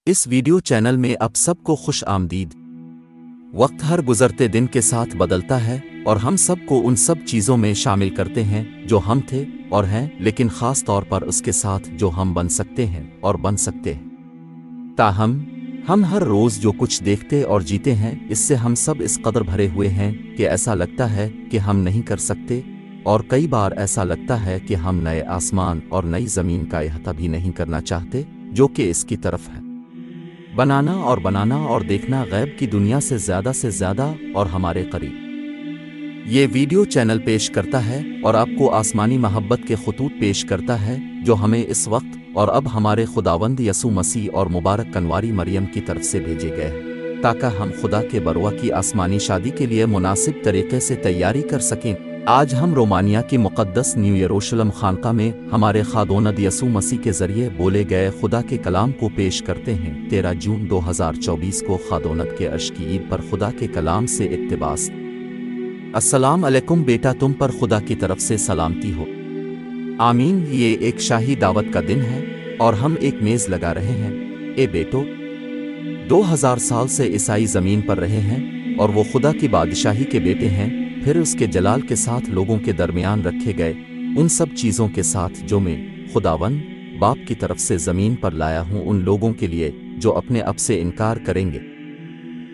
اس video channel میں اب سب کو خوش آمدید۔ وقت ہر گزرتے دن کے ساتھ بدلتا ہے اور ہم سب کو ان سب چیزوں میں شامل کرتے ہیں جو ہم تھے اور ہیں، لیکن خاص طور پر اس کے ساتھ جو ہم بن سکتے ہیں اور بن سکتے ہیں۔ تاہم ہم ہر روز جو کچھ دیکھتے اور جیتے ہیں، اس سے ہم سب اس قدر بھرے ہوئے ہیں کہ ایسا لگتا ہے کہ ہم نہیں کر سکتے، اور کئی بار ایسا لگتا ہے کہ ہم نئے آسمان اور نئی زمین کا احاطہ بھی نہیں کرنا چاہتے جو کہ اس کی طرف ہے۔ بنانا اور دیکھنا غیب کی دنیا سے زیادہ اور ہمارے قریب۔ یہ ویڈیو چینل پیش کرتا ہے اور آپ کو آسمانی محبت کے خطوط پیش کرتا ہے جو ہمیں اس وقت اور اب ہمارے خداوند یسوع مسیح اور مبارک کنواری مریم کی طرف سے بھیجے گئے ہیں، تاکہ ہم خدا کے بروہ کی آسمانی شادی کے لیے مناسب طریقے سے تیاری کر سکیں۔ آج ہم رومانیہ کی مقدس نیو یروشلم خانقاہ میں ہمارے خادوند یسوع مسیح کے ذریعے بولے گئے خدا کے کلام کو پیش کرتے ہیں۔ 13 جون 2024 کو خادوند کے عرش کی عید پر خدا کے کلام سے اقتباس۔ السلام علیکم بیٹا، تم پر خدا کی طرف سے سلامتی ہو۔ آمین۔ یہ ایک شاہی دعوت کا دن ہے اور ہم ایک میز لگا رہے ہیں۔ اے بیٹو، 2000 سال سے عیسائی زمین پر رہے ہیں اور وہ خدا کی بادشاہی کے بیٹے ہیں، پھر اس کے جلال کے ساتھ لوگوں کے درمیان رکھے گئے ان سب چیزوں کے ساتھ جو میں خداوند باپ کی طرف سے زمین پر لایا ہوں، ان لوگوں کے لیے جو اپنے اب سے انکار کریں گے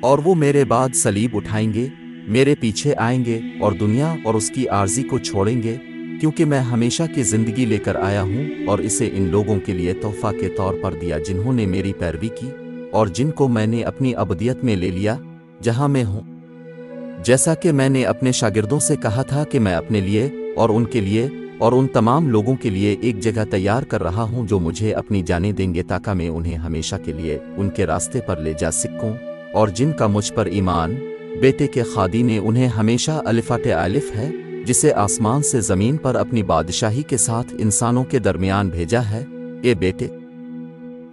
اور وہ میرے بعد صلیب اٹھائیں گے، میرے پیچھے آئیں گے اور دنیا اور اس کی عارضی کو چھوڑیں گے، کیونکہ میں ہمیشہ کی زندگی لے کر آیا ہوں اور اسے ان لوگوں کے لیے تحفہ کے طور پر دیا جنہوں نے میری پیروی کی اور جن کو میں نے اپنی ابدیت میں لے لیا جہاں میں ہوں۔ جیسا کہ میں نے اپنے شاگردوں سے کہا تھا کہ میں اپنے لیے اور ان کے لیے اور ان تمام لوگوں کے لیے ایک جگہ تیار کر رہا ہوں جو مجھے اپنی جانیں دیں گے، تاکہ میں انہیں ہمیشہ کے لیے ان کے راستے پر لے جا سکوں، اور جن کا مجھ پر ایمان بیٹے کے خادی نے انہیں ہمیشہ الفات الف ہے، جسے آسمان سے زمین پر اپنی بادشاہی کے ساتھ انسانوں کے درمیان بھیجا ہے۔ اے بیٹے،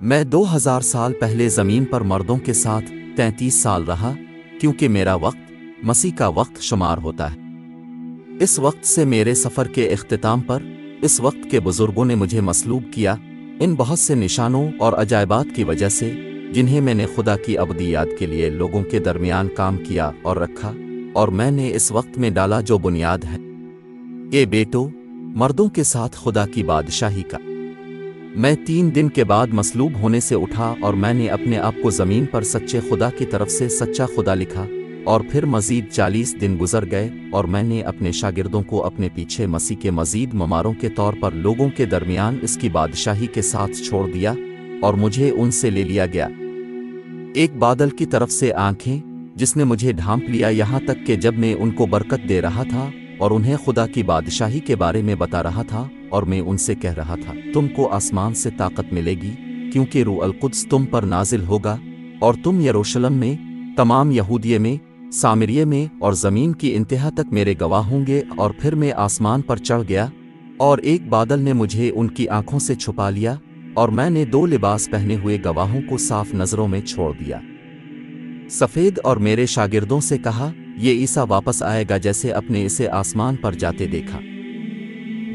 میں 2000 سال پہلے زمین پر مردوں کے ساتھ 33 سال رہا، کیونکہ میرا وقت مسیح کا وقت شمار ہوتا ہے۔ اس وقت سے میرے سفر کے اختتام پر اس وقت کے بزرگوں نے مجھے مصلوب کیا، ان بہت سے نشانوں اور عجائبات کی وجہ سے جنہیں میں نے خدا کی ابدی یاد کے لیے لوگوں کے درمیان کام کیا اور رکھا، اور میں نے اس وقت میں ڈالا جو بنیاد ہے۔ اے بیٹو، مردوں کے ساتھ خدا کی بادشاہی کا۔ میں 3 دن کے بعد مصلوب ہونے سے اٹھا اور میں نے اپنے آپ کو زمین پر سچے خدا کی طرف سے سچا خدا لکھا، اور پھر مزید 40 دن گزر گئے اور میں نے اپنے شاگردوں کو اپنے پیچھے مسیح کے مزید مماروں کے طور پر لوگوں کے درمیان اس کی بادشاہی کے ساتھ چھوڑ دیا، اور مجھے ان سے لے لیا گیا ایک بادل کی طرف سے آنکھیں جس نے مجھے ڈھانپ لیا، یہاں تک کہ جب میں ان کو برکت دے رہا تھا اور انہیں خدا کی بادشاہی کے بارے میں بتا رہا تھا، اور میں ان سے کہہ رہا تھا، تم کو آسمان سے طاقت ملے گی، کیونکہ روح القدس تم پر نازل ہوگا، اور تم یروشلم میں، تمام یہودیہ میں، سامریہ میں اور زمین کی انتہا تک میرے گواہ ہوں گے۔ اور پھر میں آسمان پر چڑھ گیا اور ایک بادل نے مجھے ان کی آنکھوں سے چھپا لیا، اور میں نے 2 لباس پہنے ہوئے گواہوں کو صاف نظروں میں چھوڑ دیا سفید، اور میرے شاگردوں سے کہا، یہ عیسیٰ واپس آئے گا جیسے اپنے اسے آسمان پر جاتے دیکھا۔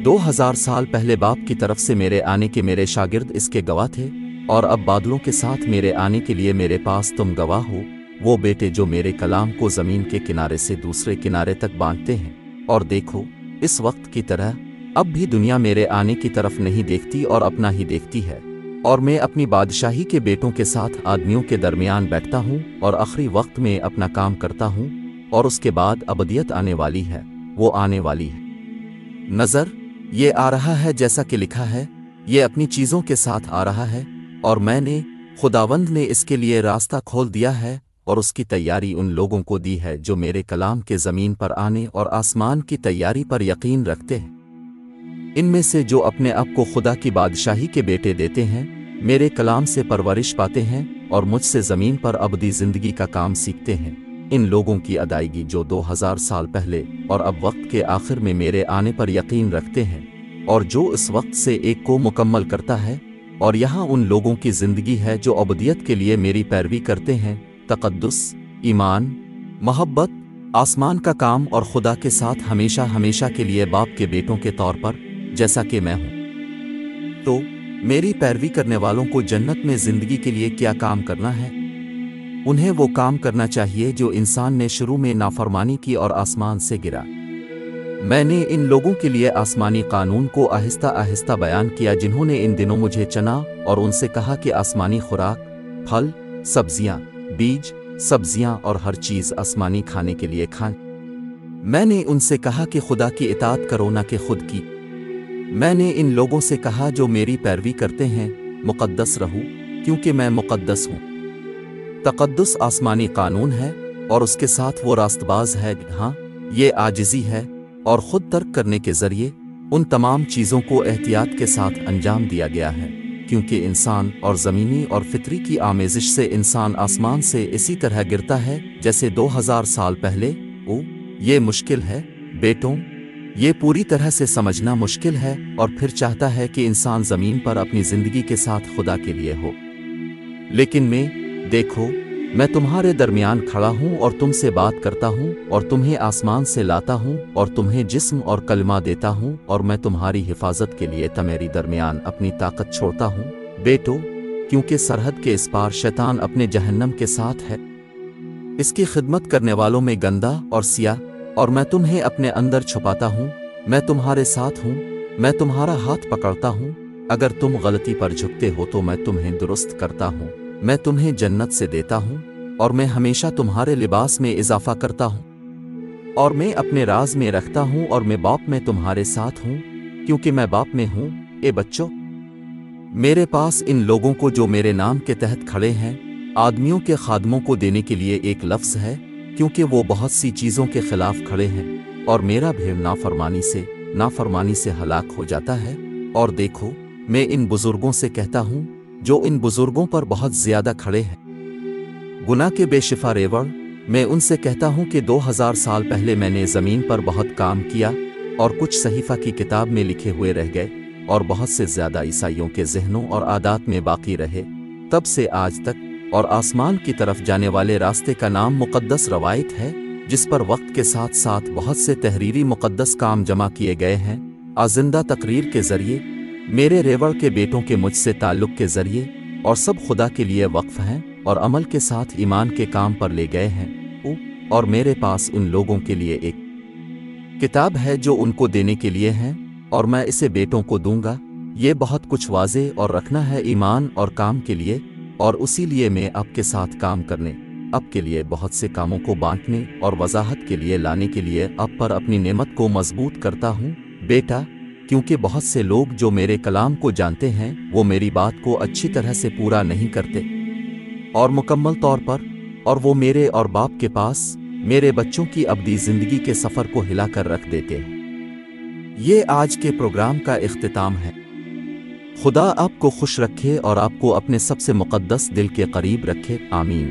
2000 سال پہلے باپ کی طرف سے میرے آنے کے میرے شاگرد اس کے گواہ تھے، اور اب بادلوں کے ساتھ میرے آنے کے لیے میرے پاس تم گواہ ہو، وہ بیٹے جو میرے کلام کو زمین کے کنارے سے دوسرے کنارے تک باندھتے ہیں۔ اور دیکھو، اس وقت کی طرح اب بھی دنیا میرے آنے کی طرف نہیں دیکھتی اور اپنا ہی دیکھتی ہے، اور میں اپنی بادشاہی کے بیٹوں کے ساتھ آدمیوں کے درمیان بیٹھتا ہوں اور آخری وقت میں اپنا کام کرتا ہوں، اور اس کے بعد ابدیت آنے والی ہے، وہ آنے والی ہے۔ نظر، یہ آ رہا ہے جیسا کہ لکھا ہے، یہ اپنی چیزوں کے ساتھ آ رہا ہے، اور میں نے خداوند نے اس کے لیے راستہ کھول دیا ہے اور اس کی تیاری ان لوگوں کو دی ہے جو میرے کلام کے زمین پر آنے اور آسمان کی تیاری پر یقین رکھتے ہیں۔ ان میں سے جو اپنے آپ کو خدا کی بادشاہی کے بیٹے دیتے ہیں، میرے کلام سے پرورش پاتے ہیں اور مجھ سے زمین پر ابدی زندگی کا کام سیکھتے ہیں، ان لوگوں کی ادائیگی جو 2000 سال پہلے اور اب وقت کے آخر میں میرے آنے پر یقین رکھتے ہیں، اور جو اس وقت سے ایک کو مکمل کرتا ہے، اور یہاں ان لوگوں کی زندگی ہے جو ابدیت کے لیے میری پیروی کرتے ہیں، تقدس، ایمان، محبت، آسمان کا کام اور خدا کے ساتھ ہمیشہ کے لیے باپ کے بیٹوں کے طور پر جیسا کہ میں ہوں۔ تو میری پیروی کرنے والوں کو جنت میں زندگی کے لیے کیا کام کرنا ہے؟ انہیں وہ کام کرنا چاہیے جو انسان نے شروع میں نافرمانی کی اور آسمان سے گرا۔ میں نے ان لوگوں کے لیے آسمانی قانون کو آہستہ آہستہ بیان کیا جنہوں نے ان دنوں مجھے چنا اور ان سے کہا کہ آسمانی خوراک، پھل، سبزیاں، بیج، سبزیاں اور ہر چیز آسمانی کھانے کے لیے کھائیں۔ میں نے ان سے کہا کہ خدا کی اطاعت کرو نہ کہ خود کی۔ میں نے ان لوگوں سے کہا جو میری پیروی کرتے ہیں مقدس رہو کیونکہ میں مقدس ہوں۔ تقدس آسمانی قانون ہے اور اس کے ساتھ وہ راست باز ہے، ہاں یہ عاجزی ہے اور خود ترک کرنے کے ذریعے ان تمام چیزوں کو احتیاط کے ساتھ انجام دیا گیا ہے، کیونکہ انسان اور زمینی اور فطری کی آمیزش سے انسان آسمان سے اسی طرح گرتا ہے جیسے 2000 سال پہلے۔ یہ مشکل ہے بیٹوں، یہ پوری طرح سے سمجھنا مشکل ہے اور پھر چاہتا ہے کہ انسان زمین پر اپنی زندگی کے ساتھ خدا کے لیے ہو۔ لیکن دیکھو میں تمہارے درمیان کھڑا ہوں اور تم سے بات کرتا ہوں اور تمہیں آسمان سے لاتا ہوں اور تمہیں جسم اور کلمہ دیتا ہوں اور میں تمہاری حفاظت کے لیے تمہاری درمیان اپنی طاقت چھوڑتا ہوں بیٹو، کیونکہ سرحد کے اس پار شیطان اپنے جہنم کے ساتھ ہے، اس کی خدمت کرنے والوں میں گندا اور سیاہ، اور میں تمہیں اپنے اندر چھپاتا ہوں۔ میں تمہارے ساتھ ہوں، میں تمہارا ہاتھ پکڑتا ہوں، اگر تم غلطی پر جھکتے ہو تو میں تمہیں درست کرتا ہوں، میں تمہیں جنت سے دیتا ہوں اور میں ہمیشہ تمہارے لباس میں اضافہ کرتا ہوں، اور میں اپنے راز میں رکھتا ہوں اور میں باپ میں تمہارے ساتھ ہوں کیونکہ میں باپ میں ہوں۔ اے بچوں، میرے پاس ان لوگوں کو جو میرے نام کے تحت کھڑے ہیں آدمیوں کے خادموں کو دینے کے لیے ایک لفظ ہے، کیونکہ وہ بہت سی چیزوں کے خلاف کھڑے ہیں اور میرا بھیڑ نافرمانی سے ہلاک ہو جاتا ہے۔ اور دیکھو میں ان بزرگوں سے کہتا ہوں جو ان بزرگوں پر بہت زیادہ کھڑے ہیں گناہ کے بے شفا ریوڑ، میں ان سے کہتا ہوں کہ 2000 سال پہلے میں نے زمین پر بہت کام کیا اور کچھ صحیفہ کی کتاب میں لکھے ہوئے رہ گئے اور بہت سے زیادہ عیسائیوں کے ذہنوں اور عادات میں باقی رہے تب سے آج تک، اور آسمان کی طرف جانے والے راستے کا نام مقدس روایت ہے جس پر وقت کے ساتھ ساتھ بہت سے تحریری مقدس کام جمع کیے گئے ہیں آزندہ تقریر کے ذریعے، میرے ریوڑ کے بیٹوں کے مجھ سے تعلق کے ذریعے، اور سب خدا کے لیے وقف ہیں اور عمل کے ساتھ ایمان کے کام پر لے گئے ہیں۔ اور میرے پاس ان لوگوں کے لیے ایک کتاب ہے جو ان کو دینے کے لیے ہے اور میں اسے بیٹوں کو دوں گا۔ یہ بہت کچھ واضح اور رکھنا ہے ایمان اور کام کے لیے، اور اسی لیے میں اب کے ساتھ کام کرنے، اب کے لیے بہت سے کاموں کو بانٹنے اور وضاحت کے لیے لانے کے لیے اب پر اپنی نعمت کو مضبوط کرتا ہوں بیٹا، کیونکہ بہت سے لوگ جو میرے کلام کو جانتے ہیں وہ میری بات کو اچھی طرح سے پورا نہیں کرتے اور مکمل طور پر، اور وہ میرے اور باپ کے پاس میرے بچوں کی ابدی زندگی کے سفر کو ہلا کر رکھ دیتے ہیں۔ یہ آج کے پروگرام کا اختتام ہے۔ خدا آپ کو خوش رکھے اور آپ کو اپنے سب سے مقدس دل کے قریب رکھے، آمین۔